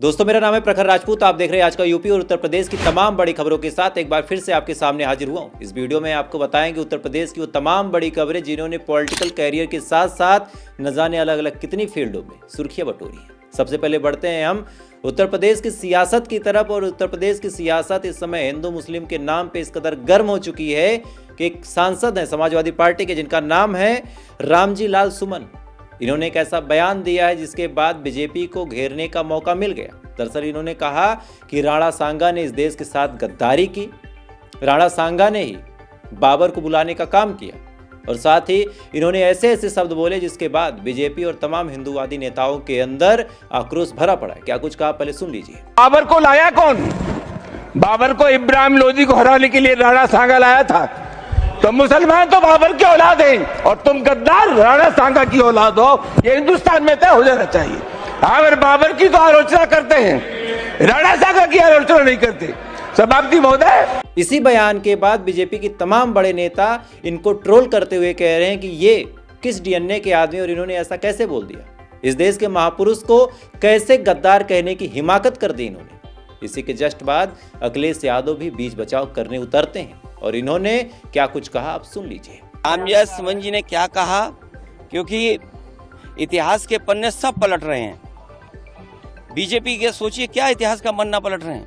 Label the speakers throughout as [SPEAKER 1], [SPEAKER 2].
[SPEAKER 1] दोस्तों, मेरा नाम है प्रखर राजपूत। आप देख रहे हैं आज का यूपी और उत्तर प्रदेश की तमाम बड़ी खबरों के साथ एक बार फिर से आपके सामने हाजिर हुआ हूं। इस वीडियो में आपको बताएंगे उत्तर प्रदेश की वो तमाम बड़ी खबरें जिन्होंने पॉलिटिकल कैरियर के साथ साथ न जाने अलग अलग कितनी फील्डों में सुर्खियां बटोरी हैं। सबसे पहले बढ़ते हैं हम उत्तर प्रदेश की सियासत की तरफ। और उत्तर प्रदेश की सियासत इस समय हिंदू मुस्लिम के नाम पे इस कदर गर्म हो चुकी है कि एक सांसद है समाजवादी पार्टी के, जिनका नाम है रामजी लाल सुमन। इन्होंने एक ऐसा बयान दिया है जिसके बाद बीजेपी को घेरने का मौका मिल गया। दरअसल इन्होंने कहा कि राणा सांगा ने इस देश के साथ गद्दारी की, राणा सांगा ने ही बाबर को बुलाने का काम किया, और साथ ही इन्होंने ऐसे ऐसे शब्द बोले जिसके बाद बीजेपी और तमाम हिंदूवादी नेताओं के अंदर आक्रोश भरा पड़ा है। क्या कुछ कहा, पहले सुन लीजिए।
[SPEAKER 2] बाबर को लाया कौन? बाबर को इब्राहिम लोदी को हराने के लिए राणा सांगा लाया था। तो मुसलमान तो बाबर की औलाद हैं और तुम गद्दार राणा सांगा की औलाद हो। ये हिंदुस्तान में तय हो जाना चाहिए। अगर बाबर की तो आलोचना करते हैं, राणा सांगा की आलोचना नहीं करते। समाप्ति महोदय।
[SPEAKER 1] इसी बयान के बाद बीजेपी की तमाम बड़े नेता इनको ट्रोल करते हुए कह रहे हैं कि ये किस डीएनए के आदमी और इन्होंने ऐसा कैसे बोल दिया। इस देश के महापुरुष को कैसे गद्दार कहने की हिमाकत कर दी इन्होंने। इसी के जस्ट बाद अखिलेश यादव भी बीच बचाव करने उतरते हैं और इन्होंने क्या कुछ कहा, आप सुन लीजिए।
[SPEAKER 3] रामजी सुमन जी ने क्या कहा, क्योंकि इतिहास के पन्ने सब पलट रहे हैं। बीजेपी के सोचिए क्या इतिहास का पन्ना पलट रहे हैं।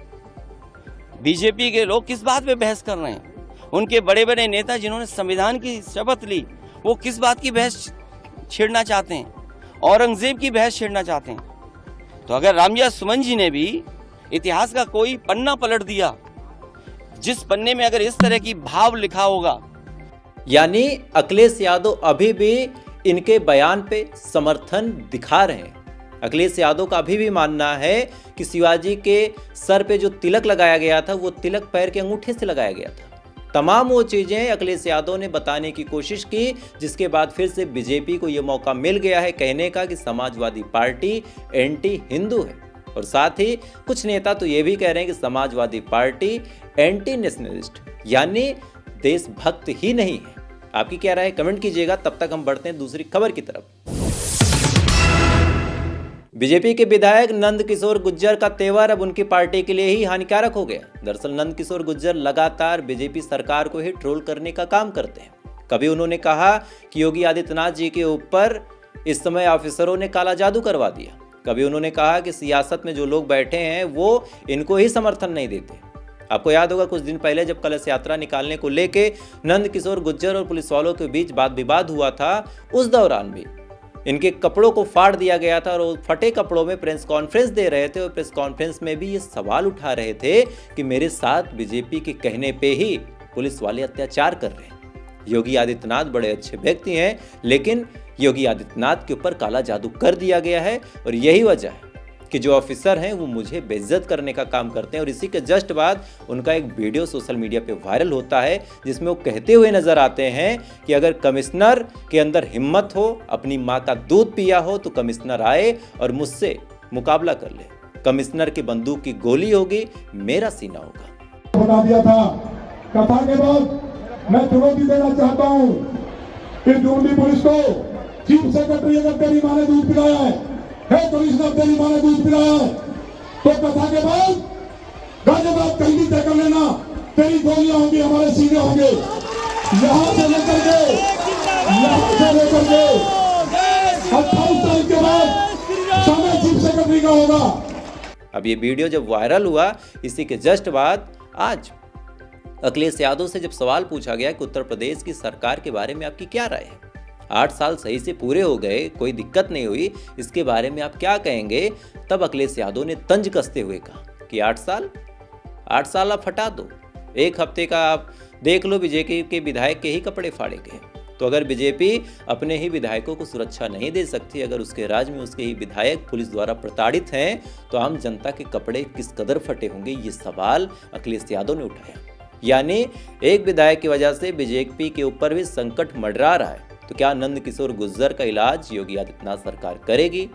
[SPEAKER 3] बीजेपी के लोग किस बात पे बहस कर रहे हैं। उनके बड़े बड़े नेता जिन्होंने संविधान की शपथ ली, वो किस बात की बहस छेड़ना चाहते हैं, औरंगजेब की बहस छेड़ना चाहते हैं। तो अगर रामजी सुमन जी ने भी इतिहास का कोई पन्ना पलट दिया, जिस पन्ने में अगर इस तरह की भाव लिखा होगा,
[SPEAKER 1] यानी अखिलेश यादव अभी भी इनके बयान पे समर्थन दिखा रहे हैं। अखिलेश यादव का अभी भी मानना है कि शिवाजी के सर पे जो तिलक लगाया गया था वो तिलक पैर के अंगूठे से लगाया गया था। तमाम वो चीजें अखिलेश यादव ने बताने की कोशिश की, जिसके बाद फिर से बीजेपी को ये मौका मिल गया है कहने का कि समाजवादी पार्टी एंटी हिंदू है। और साथ ही कुछ नेता तो ये भी कह रहे हैं कि समाजवादी पार्टी एंटी नेशनलिस्ट यानी देशभक्त ही नहीं है। आपकी क्या राय है, कमेंट कीजिएगा। तब तक हम बढ़ते हैं दूसरी खबर की तरफ। बीजेपी के विधायक नंद किशोर गुर्जर का तेवर अब उनकी पार्टी के लिए ही हानिकारक हो गया। दरअसल नंद किशोर गुर्जर लगातार बीजेपी सरकार को ही ट्रोल करने का काम करते हैं। कभी उन्होंने कहा कि योगी आदित्यनाथ जी के ऊपर इस समय ऑफिसरों ने काला जादू करवा दिया। कभी उन्होंने कहा कि सियासत में जो लोग बैठे हैं वो इनको ही समर्थन नहीं देते। आपको याद होगा कुछ दिन पहले जब कलश यात्रा निकालने को लेके नंद किशोर गुर्जर और पुलिस वालों के बीच वाद विवाद हुआ था, उस दौरान भी इनके कपड़ों को फाड़ दिया गया था और फटे कपड़ों में प्रेस कॉन्फ्रेंस दे रहे थे। और प्रेस कॉन्फ्रेंस में भी ये सवाल उठा रहे थे कि मेरे साथ बीजेपी के कहने पे ही पुलिस वाले अत्याचार कर रहे हैं। योगी आदित्यनाथ बड़े अच्छे व्यक्ति हैं, लेकिन योगी आदित्यनाथ के ऊपर काला जादू कर दिया गया है और यही वजह है कि जो ऑफिसर हैं वो मुझे बेइज्जत करने का काम करते हैं। और इसी के जस्ट बाद उनका एक वीडियो सोशल मीडिया पे वायरल होता है जिसमें वो कहते हुए नजर आते हैं कि अगर कमिश्नर के अंदर हिम्मत हो, अपनी माँ का दूध पिया हो, तो कमिश्नर आए और मुझसे मुकाबला कर ले। कमिश्नर की बंदूक की गोली होगी, मेरा सीना होगा।
[SPEAKER 4] बता दिया था। कथा के बाद मैं चुनौती देना चाहता हूँ कि दिल्ली पुलिस को, चीफ सेक्रेटरी अगर तेरी माँ ने दूध पिलाया है, कमिश्नर तेरी माँ ने दूध पिलाया है, तो कथा के बाद गाजियाबाद कहीं भी तय कर लेना, तेरी गोलियां होंगी, हमारे सीने होंगे। यहाँ से लेकर के 28 तारीख के बाद समय चीफ सेक्रेटरी का होगा।
[SPEAKER 1] अब ये वीडियो जब वायरल हुआ, इसी के जस्ट बाद आज अखिलेश यादव से जब सवाल पूछा गया कि उत्तर प्रदेश की सरकार के बारे में आपकी क्या राय है, 8 साल सही से पूरे हो गए, कोई दिक्कत नहीं हुई, इसके बारे में आप क्या कहेंगे। तब अखिलेश यादव ने तंज कसते हुए कहा कि 8 साल आप हटा दो, एक हफ्ते का आप देख लो, बीजेपी के विधायक के ही कपड़े फाड़े गए। तो अगर बीजेपी अपने ही विधायकों को सुरक्षा नहीं दे सकती, अगर उसके राज्य में उसके ही विधायक पुलिस द्वारा प्रताड़ित हैं, तो आम जनता के कपड़े किस कदर फटे होंगे, ये सवाल अखिलेश यादव ने उठाया। यानी एक विधायक की वजह से बीजेपी के ऊपर भी संकट मंडरा रहा है। तो क्या नंद किशोर गुर्जर का इलाज योगी आदित्यनाथ सरकार करेगी?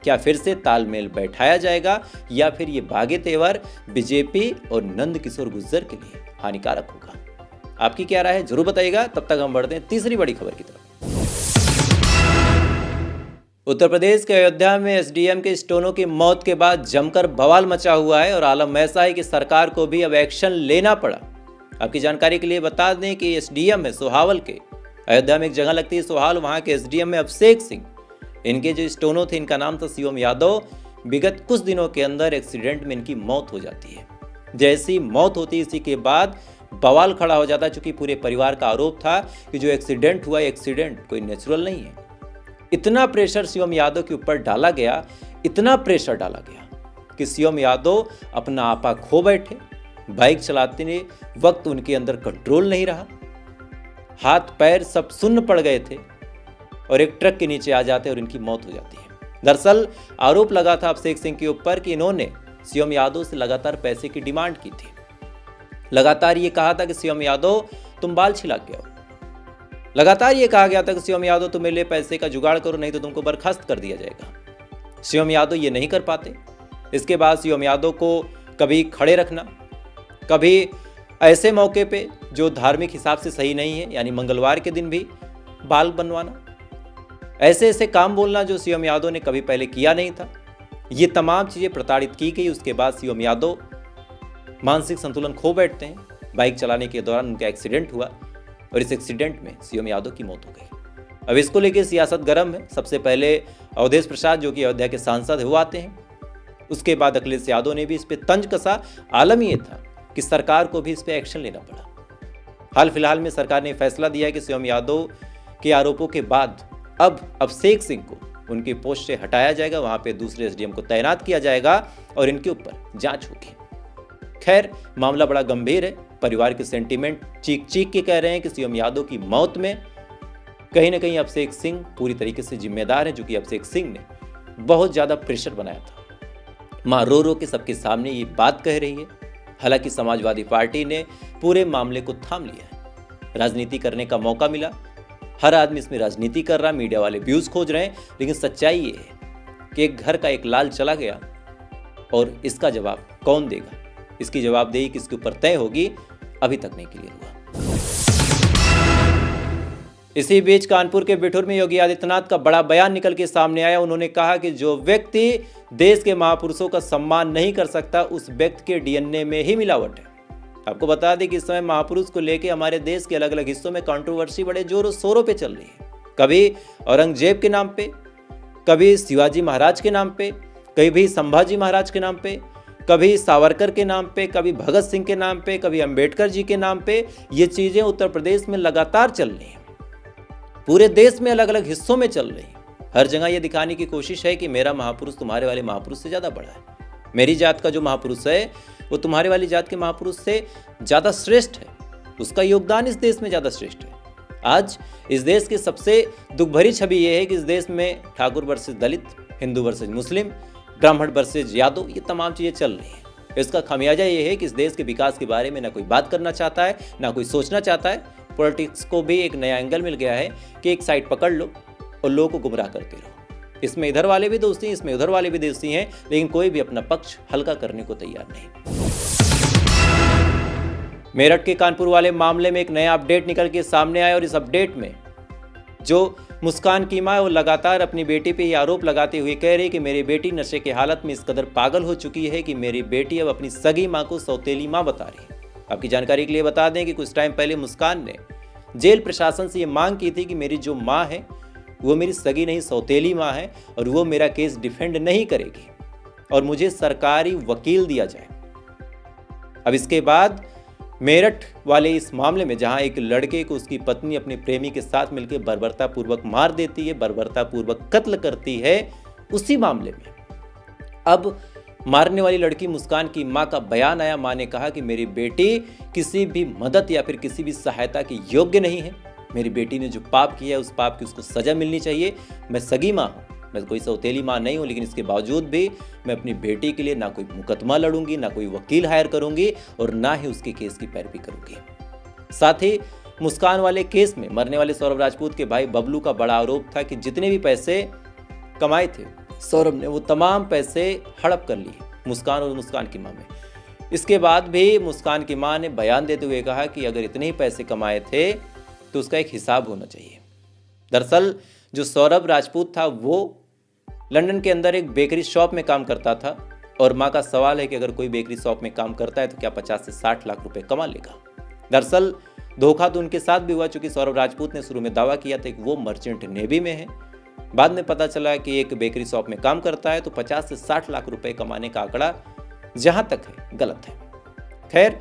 [SPEAKER 1] क्या फिर से तालमेल बैठाया जाएगा, या फिर ये बागे तेवर बीजेपी और नंद किशोर गुर्जर के लिए हानिकारक होगा? आपकी क्या राय है, जरूर बताइएगा। तब तक हम बढ़ते हैं तीसरी बड़ी खबर की तरफ। उत्तर प्रदेश के अयोध्या में एसडीएम के स्टोनों की मौत के बाद जमकर बवाल मचा हुआ है और आलम ऐसा है कि सरकार को भी अब एक्शन लेना पड़ा। आपकी जानकारी के लिए बता दें कि एसडीएम है सोहावल के। अयोध्या में एक जगह लगती है सोहावल, वहां के एसडीएम है अभिषेक सिंह। इनके जो स्टोनों थे, इनका नाम था शिवम यादव। विगत कुछ दिनों के अंदर एक्सीडेंट में इनकी मौत हो जाती है। जैसी मौत होती है, इसी के बाद बवाल खड़ा हो जाता है, चूंकि पूरे परिवार का आरोप था कि जो एक्सीडेंट हुआ, एक्सीडेंट कोई नेचुरल नहीं है। इतना प्रेशर शिवम यादव के ऊपर डाला गया, इतना प्रेशर डाला गया कि शिवम यादव अपना आपा खो बैठे। बाइक चलाते वक्त उनके अंदर कंट्रोल नहीं रहा, हाथ पैर सब सुन्न पड़ गए थे और एक ट्रक के नीचे आ जाते और इनकी मौत हो जाती है। दरअसल आरोप लगा था अभिषेक सिंह के ऊपर कि इन्होंने शिवम यादव से लगातार पैसे की डिमांड की थी। लगातार ये कहा था कि शिवम यादव तुम बाल छिला के आओ। लगातार ये कहा गया था कि शिवम यादव तुम मेरे लिए पैसे का जुगाड़ करो, नहीं तो तुमको बर्खास्त कर दिया जाएगा। शिवम यादव ये नहीं कर पाते। इसके बाद शिवम यादव को कभी खड़े रखना, कभी ऐसे मौके पे जो धार्मिक हिसाब से सही नहीं है, यानी मंगलवार के दिन भी बाल बनवाना, ऐसे ऐसे काम बोलना जो शिवम यादव ने कभी पहले किया नहीं था। ये तमाम चीज़ें प्रताड़ित की गई। उसके बाद शिवम यादव मानसिक संतुलन खो बैठते हैं। बाइक चलाने के दौरान उनका एक्सीडेंट हुआ और इस एक्सीडेंट में शिवम यादव की मौत हो गई। अब इसको लेकर सियासत गर्म है। सबसे पहले अवधेश प्रसाद, जो कि अयोध्या के सांसद है, वो आते हैं। उसके बाद अखिलेश यादव ने भी इस पर तंज कसा। आलम ये था कि सरकार को भी इस पर एक्शन लेना पड़ा। हाल फिलहाल में सरकार ने फैसला दिया है कि शिवम यादव के आरोपों के बाद अब अभिषेक सिंह को उनकी पोस्ट से हटाया जाएगा, वहां पे दूसरे एसडीएम को तैनात किया जाएगा और इनके ऊपर जांच होगी। खैर, मामला बड़ा गंभीर है। परिवार के सेंटीमेंट चीख चीख के कह रहे हैं कि शिवम यादव की मौत में कहीं ना कहीं अभिषेक सिंह पूरी तरीके से जिम्मेदार है, जो कि अभिषेक सिंह ने बहुत ज्यादा प्रेशर बनाया था। मां रो रो के सबके सामने ये बात कह रही है। हालांकि समाजवादी पार्टी ने पूरे मामले को थाम लिया है। राजनीति करने का मौका मिला, हर आदमी इसमें राजनीति कर रहा, मीडिया वाले व्यूज खोज रहे हैं, लेकिन सच्चाई ये है कि एक घर का एक लाल चला गया और इसका जवाब कौन देगा, इसकी जवाबदेही किसके ऊपर तय होगी, अभी तक नहीं क्लियर हुआ। इसी बीच कानपुर के बिठूर में योगी आदित्यनाथ का बड़ा बयान निकल के सामने आया। उन्होंने कहा कि जो व्यक्ति देश के महापुरुषों का सम्मान नहीं कर सकता, उस व्यक्ति के डीएनए में ही मिलावट है। आपको बता दें कि इस समय महापुरुष को लेकर हमारे देश के अलग अलग हिस्सों में कंट्रोवर्सी बड़े जोरों शोरों पे चल रही है। कभी औरंगजेब के नाम पे, कभी शिवाजी महाराज के नाम पे, कभी संभाजी महाराज के नाम पे, कभी सावरकर के नाम पे, कभी भगत सिंह के नाम पे, कभी अंबेडकर जी के नाम पे। ये चीजें उत्तर प्रदेश में लगातार चल रही हैं, पूरे देश में अलग अलग हिस्सों में चल रही है। हर जगह ये दिखाने की कोशिश है कि मेरा महापुरुष तुम्हारे वाले महापुरुष से ज्यादा बड़ा है, मेरी जात का जो महापुरुष है वो तुम्हारे वाली जात के महापुरुष से ज्यादा श्रेष्ठ है, उसका योगदान इस देश में ज्यादा श्रेष्ठ है। आज इस देश की सबसे दुख भरी छवि ये है कि इस देश में ठाकुर वर्सेस दलित, हिंदू वर्सेस मुस्लिम, ब्राह्मण वर्सेस यादव, ये तमाम चीजें चल रही हैं। इसका खामियाजा ये है कि इस देश के विकास के बारे में ना कोई बात करना चाहता है, ना कोई सोचना चाहता है। पॉलिटिक्स को भी एक नया एंगल मिल गया है कि एक साइड पकड़ लो और लोगों को गुमराह करते रहो। इसमें इधर वाले भी दोस्ती हैं, इसमें उधर वाले भी दोस्ती हैं, लेकिन कोई भी अपना पक्ष हल्का करने को तैयार नहीं। मेरठ के कानपुर वाले मामले में एक नया अपडेट निकल के सामने आया और इस अपडेट में जो मुस्कान की मां है वो लगातार अपनी बेटी पे ये आरोप लगाते हुए कह रही कि मेरी बेटी नशे की हालत में इस कदर पागल हो चुकी है कि मेरी बेटी अब अपनी सगी मां को सौतेली मां बता रही है। आपकी जानकारी के लिए बता दें कि कुछ टाइम पहले मुस्कान ने जेल प्रशासन से ये मांग की थी कि मेरी जो मां है वो मेरी सगी नहीं सौतेली मां है और वो मेरा केस डिफेंड नहीं करेगी और मुझे सरकारी वकील दिया जाए। अब इसके बाद मेरठ वाले इस मामले में जहां एक लड़के को उसकी पत्नी अपने प्रेमी के साथ मिलकर बर्बरतापूर्वक मार देती है, बर्बरतापूर्वक कत्ल करती है, उसी मामले में अब मारने वाली लड़की मुस्कान की मां का बयान आया। मां ने कहा कि मेरी बेटी किसी भी मदद या फिर किसी भी सहायता की योग्य नहीं है। मेरी बेटी ने जो पाप किया है उस पाप की उसको सजा मिलनी चाहिए। मैं सगी मां हूं, मैं कोई सौतेली मां नहीं हूं, लेकिन इसके बावजूद भी मैं अपनी बेटी के लिए ना कोई मुकदमा लड़ूंगी, ना कोई वकील हायर करूंगी और ना ही उसके केस की पैरवी करूंगी। साथ ही मुस्कान वाले केस में मरने वाले सौरभ राजपूत के भाई बबलू का बड़ा आरोप था कि जितने भी पैसे कमाए थे सौरभ ने वो तमाम पैसे हड़प कर लिए मुस्कान और मुस्कान की मां में। इसके बाद भी मुस्कान की मां ने बयान देते हुए कहा कि अगर इतने ही पैसे कमाए थे तो उसका एक हिसाब होना चाहिए। दरअसल जो सौरभ राजपूत था वो लंदन के अंदर एक बेकरी शॉप में काम करता था और माँ का सवाल है कि अगर कोई बेकरी शॉप में काम करता है तो क्या 50 से 60 लाख रुपए कमा लेगा। दरअसल धोखा तो उनके साथ भी हुआ, चूंकि सौरभ राजपूत ने शुरू में दावा किया था कि वो मर्चेंट नेवी में है। बाद में पता चला कि एक बेकरी शॉप में काम करता है तो 50 से 60 लाख रुपए कमाने का आंकड़ा जहां तक है गलत है। खैर,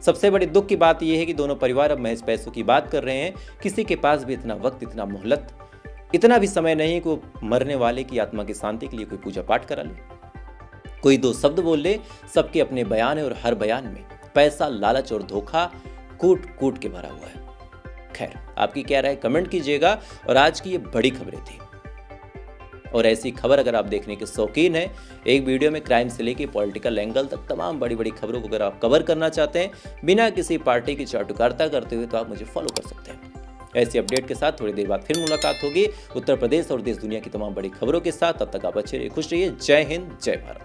[SPEAKER 1] सबसे बड़ी दुख की बात यह है कि दोनों परिवार अब महज पैसों की बात कर रहे हैं। किसी के पास भी इतना वक्त, इतना मोहलत, इतना भी समय नहीं कि वो मरने वाले की आत्मा की शांति के लिए कोई पूजा पाठ करा ले, कोई दो शब्द बोल ले। सबके अपने बयान है और हर बयान में पैसा, लालच और धोखा कूट कूट के भरा हुआ है। खैर, आपकी क्या राय कमेंट कीजिएगा। और आज की ये बड़ी खबरें थी, और ऐसी खबर अगर आप देखने के शौकीन हैं, एक वीडियो में क्राइम से लेकर पॉलिटिकल एंगल तक तमाम बड़ी बड़ी खबरों को अगर आप कवर करना चाहते हैं बिना किसी पार्टी की चाटुकारिता करते हुए, तो आप मुझे फॉलो कर सकते हैं। ऐसी अपडेट के साथ थोड़ी देर बाद फिर मुलाकात होगी उत्तर प्रदेश और देश दुनिया की तमाम बड़ी खबरों के साथ। तब तक आप अच्छे रहिए, खुश रहिए। जय हिंद, जय भारत।